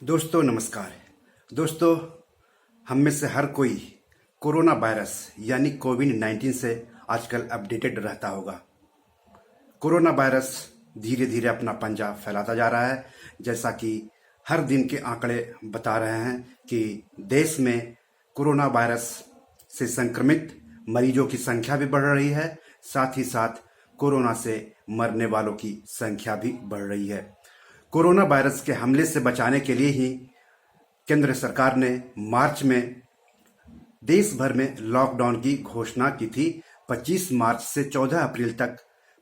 दोस्तों नमस्कार। दोस्तों, हम में से हर कोई कोरोना वायरस यानी कोविड-19 से आजकल अपडेटेड रहता होगा। कोरोना वायरस धीरे धीरे अपना पंजा फैलाता जा रहा है। जैसा कि हर दिन के आंकड़े बता रहे हैं कि देश में कोरोना वायरस से संक्रमित मरीजों की संख्या भी बढ़ रही है, साथ ही साथ कोरोना से मरने वालों की संख्या भी बढ़ रही है। कोरोना वायरस के हमले से बचाने के लिए ही केंद्र सरकार ने मार्च में देश भर में लॉकडाउन की घोषणा की थी। 25 मार्च से 14 अप्रैल तक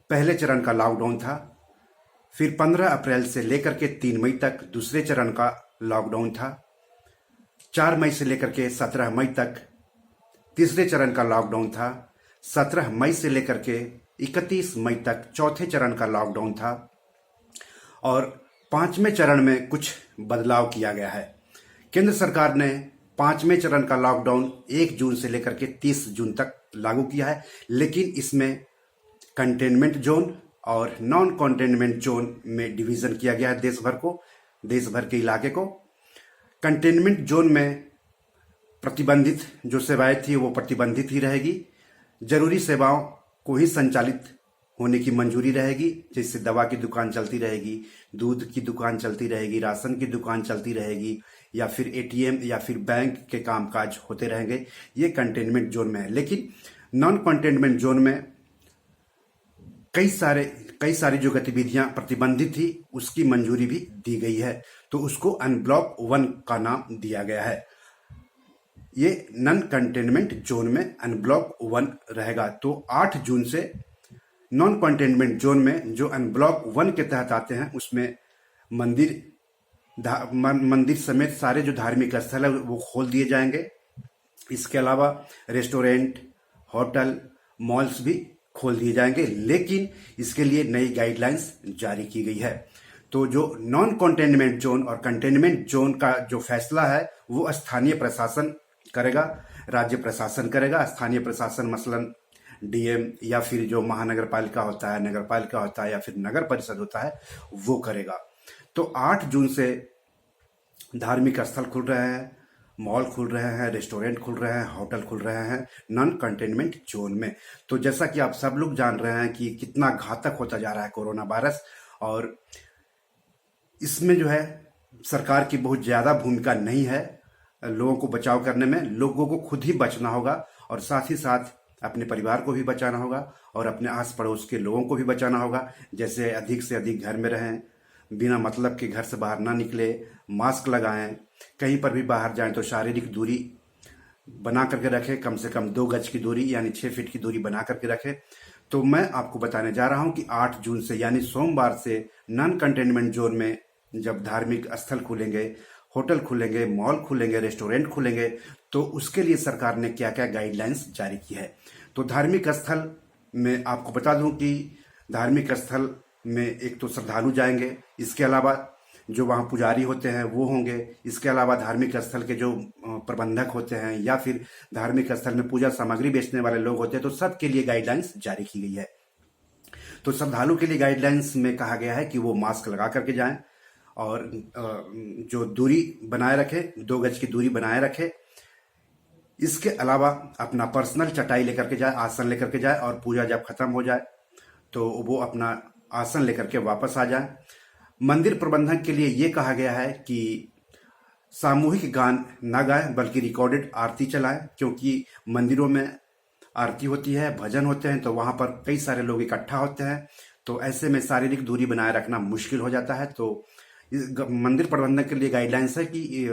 पहले चरण का लॉकडाउन था। फिर 15 अप्रैल से लेकर के 3 मई तक दूसरे चरण का लॉकडाउन था। 4 मई से लेकर के 17 मई तक तीसरे चरण का लॉकडाउन था। 17 मई से लेकर के 31 मई तक चौथे चरण का लॉकडाउन था और 5वें चरण में कुछ बदलाव किया गया है। केंद्र सरकार ने 5वें चरण का लॉकडाउन 1 जून से लेकर के 30 जून तक लागू किया है, लेकिन इसमें कंटेनमेंट जोन और नॉन कंटेनमेंट जोन में डिवीजन किया गया है। देश भर के इलाके को कंटेनमेंट जोन में प्रतिबंधित जो सेवाएं थी वो प्रतिबंधित ही रहेगी। जरूरी सेवाओं को ही संचालित होने की मंजूरी रहेगी, जैसे दवा की दुकान चलती रहेगी, दूध की दुकान चलती रहेगी, राशन की दुकान चलती रहेगी, या फिर एटीएम या फिर बैंक के कामकाज होते रहेंगे। ये कंटेनमेंट जोन में है। लेकिन नॉन कंटेनमेंट जोन में कई सारी जो गतिविधियां प्रतिबंधित थी उसकी मंजूरी भी दी गई है, तो उसको अनब्लॉक 1 का नाम दिया गया है। ये नॉन कंटेनमेंट जोन में अनब्लॉक 1 रहेगा। तो 8 जून से नॉन कंटेनमेंट जोन में जो अनब्लॉक 1 के तहत आते हैं उसमें मंदिर समेत सारे जो धार्मिक स्थल है वो खोल दिए जाएंगे। इसके अलावा रेस्टोरेंट, होटल, मॉल्स भी खोल दिए जाएंगे, लेकिन इसके लिए नई गाइडलाइंस जारी की गई है। तो जो नॉन कंटेनमेंट जोन और कंटेनमेंट जोन का जो फैसला है वो स्थानीय प्रशासन करेगा, राज्य प्रशासन करेगा। स्थानीय प्रशासन मसलन डीएम या फिर जो महानगर पालिका होता है, नगर पालिका होता है या फिर नगर परिषद होता है वो करेगा। तो 8 जून से धार्मिक स्थल खुल रहे हैं, मॉल खुल रहे हैं, रेस्टोरेंट खुल रहे हैं, होटल खुल रहे हैं नॉन कंटेनमेंट जोन में। तो जैसा कि आप सब लोग जान रहे हैं कि कितना घातक होता जा रहा है कोरोना वायरस, और इसमें जो है सरकार की बहुत ज्यादा भूमिका नहीं है लोगों को बचाव करने में। लोगों को खुद ही बचना होगा और साथ ही साथ अपने परिवार को भी बचाना होगा और अपने आस पड़ोस के लोगों को भी बचाना होगा। जैसे अधिक से अधिक घर में रहें, बिना मतलब के घर से बाहर ना निकले, मास्क लगाएं, कहीं पर भी बाहर जाएं तो शारीरिक दूरी बना करके रखें, कम से कम 2 गज की दूरी यानी 6 फीट की दूरी बना करके रखें। तो मैं आपको बताने जा रहा हूं कि 8 जून से यानी सोमवार से नॉन कंटेनमेंट जोन में जब धार्मिक स्थल खुलेंगे, होटल खुलेंगे, मॉल खुलेंगे, रेस्टोरेंट खुलेंगे, तो उसके लिए सरकार ने क्या क्या गाइडलाइंस जारी की है। तो धार्मिक स्थल में आपको बता दूं कि धार्मिक स्थल में एक तो श्रद्धालु जाएंगे, इसके अलावा जो वहाँ पुजारी होते हैं वो होंगे, इसके अलावा धार्मिक स्थल के जो प्रबंधक होते हैं या फिर धार्मिक स्थल में पूजा सामग्री बेचने वाले लोग होते हैं, तो सबके लिए गाइडलाइंस जारी की गई है। तो श्रद्धालु के लिए गाइडलाइंस में कहा गया है कि वो मास्क लगा करके जाएं और जो दूरी बनाए रखे, 2 गज की दूरी बनाए रखे। इसके अलावा अपना पर्सनल चटाई लेकर के जाए, आसन लेकर के जाए, और पूजा जब खत्म हो जाए तो वो अपना आसन लेकर के वापस आ जाए। मंदिर प्रबंधन के लिए ये कहा गया है कि सामूहिक गान ना गाएं बल्कि रिकॉर्डेड आरती चलाएं, क्योंकि मंदिरों में आरती होती है, भजन होते हैं, तो वहां पर कई सारे लोग इकट्ठा होते हैं, तो ऐसे में शारीरिक दूरी बनाए रखना मुश्किल हो जाता है। तो मंदिर प्रबंधन के लिए गाइडलाइंस है कि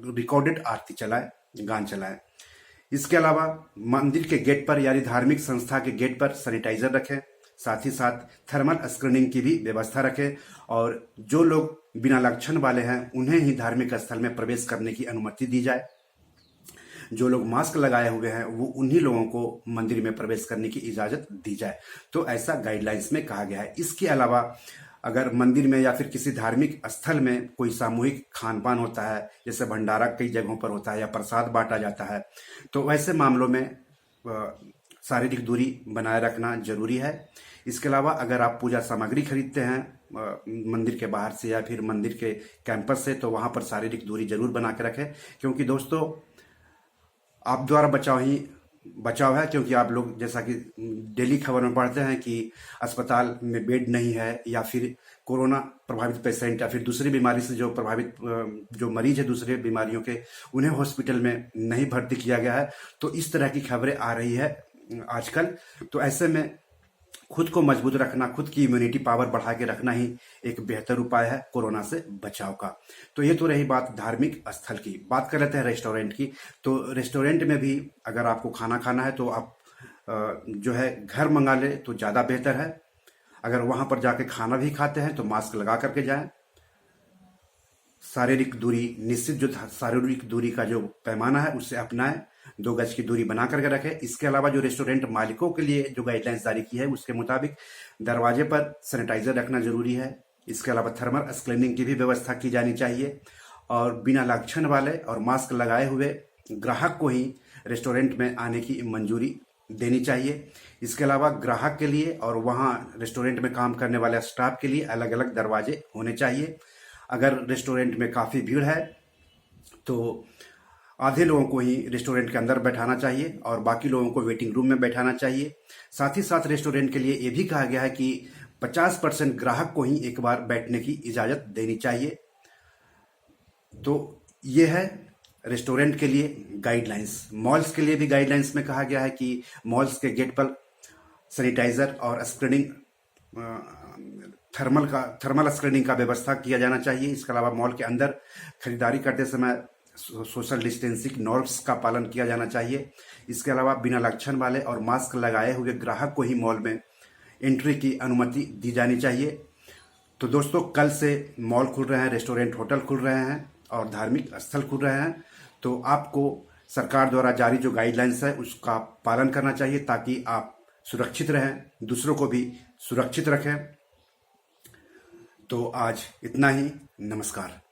रिकॉर्डेड आरती चलाएं, गान चलाएं। इसके अलावा मंदिर के गेट पर यानी धार्मिक संस्था के गेट पर सैनिटाइजर रखें, साथ ही साथ थर्मल स्क्रीनिंग की भी व्यवस्था रखें, और जो लोग बिना लक्षण वाले हैं उन्हें ही धार्मिक स्थल में प्रवेश करने की अनुमति दी जाए। जो लोग मास्क लगाए हुए हैं वो उन्हीं लोगों को मंदिर में प्रवेश करने की इजाजत दी जाए। तो ऐसा गाइडलाइंस में कहा गया है। इसके अलावा अगर मंदिर में या फिर किसी धार्मिक स्थल में कोई सामूहिक खान पान होता है, जैसे भंडारा कई जगहों पर होता है या प्रसाद बांटा जाता है, तो ऐसे मामलों में शारीरिक दूरी बनाए रखना जरूरी है। इसके अलावा अगर आप पूजा सामग्री खरीदते हैं मंदिर के बाहर से या फिर मंदिर के कैंपस से, तो वहाँ पर शारीरिक दूरी जरूर बना के रखें, क्योंकि दोस्तों आप द्वारा बचाव है। क्योंकि आप लोग जैसा कि डेली खबर में पढ़ते हैं कि अस्पताल में बेड नहीं है, या फिर कोरोना प्रभावित पेशेंट या फिर दूसरी बीमारी से जो प्रभावित जो मरीज है दूसरे बीमारियों के, उन्हें हॉस्पिटल में नहीं भर्ती किया गया है। तो इस तरह की खबरें आ रही है आजकल। तो ऐसे में खुद को मजबूत रखना, खुद की इम्यूनिटी पावर बढ़ा के रखना ही एक बेहतर उपाय है कोरोना से बचाव का। तो ये तो रही बात धार्मिक स्थल की। बात कर लेते हैं रेस्टोरेंट की। तो रेस्टोरेंट में भी अगर आपको खाना खाना है तो आप जो है घर मंगा ले तो ज़्यादा बेहतर है। अगर वहाँ पर जाके खाना भी खाते हैं तो मास्क लगा करके जाएं। शारीरिक दूरी, निश्चित जो शारीरिक दूरी का जो पैमाना है उससे अपनाएं, 2 गज की दूरी बना करके रखें। इसके अलावा जो रेस्टोरेंट मालिकों के लिए जो गाइडलाइंस जारी की है उसके मुताबिक दरवाजे पर सैनिटाइजर रखना जरूरी है। इसके अलावा थर्मल स्क्रीनिंग की भी व्यवस्था की जानी चाहिए, और बिना लक्षण वाले और मास्क लगाए हुए ग्राहक को ही रेस्टोरेंट में आने की मंजूरी देनी चाहिए। इसके अलावा ग्राहक के लिए और वहाँ रेस्टोरेंट में काम करने वाले स्टाफ के लिए अलग अलग दरवाजे होने चाहिए। अगर रेस्टोरेंट में काफ़ी भीड़ है तो आधे लोगों को ही रेस्टोरेंट के अंदर बैठाना चाहिए और बाकी लोगों को वेटिंग रूम में बैठाना चाहिए। साथ ही साथ रेस्टोरेंट के लिए ये भी कहा गया है कि 50% ग्राहक को ही एक बार बैठने की इजाज़त देनी चाहिए। तो ये है रेस्टोरेंट के लिए गाइडलाइंस। मॉल्स के लिए भी गाइडलाइंस में कहा गया है कि मॉल्स के गेट पर सैनिटाइजर और स्क्रीनिंग, थर्मल स्क्रीनिंग का व्यवस्था किया जाना चाहिए। इसके अलावा मॉल के अंदर खरीदारी करते समय सोशल डिस्टेंसिंग नॉर्म्स का पालन किया जाना चाहिए। इसके अलावा बिना लक्षण वाले और मास्क लगाए हुए ग्राहक को ही मॉल में एंट्री की अनुमति दी जानी चाहिए। तो दोस्तों कल से मॉल खुल रहे हैं, रेस्टोरेंट होटल खुल रहे हैं और धार्मिक स्थल खुल रहे हैं। तो आपको सरकार द्वारा जारी जो गाइडलाइंस है उसका पालन करना चाहिए ताकि आप सुरक्षित रहें, दूसरों को भी सुरक्षित रखें। तो आज इतना ही। नमस्कार।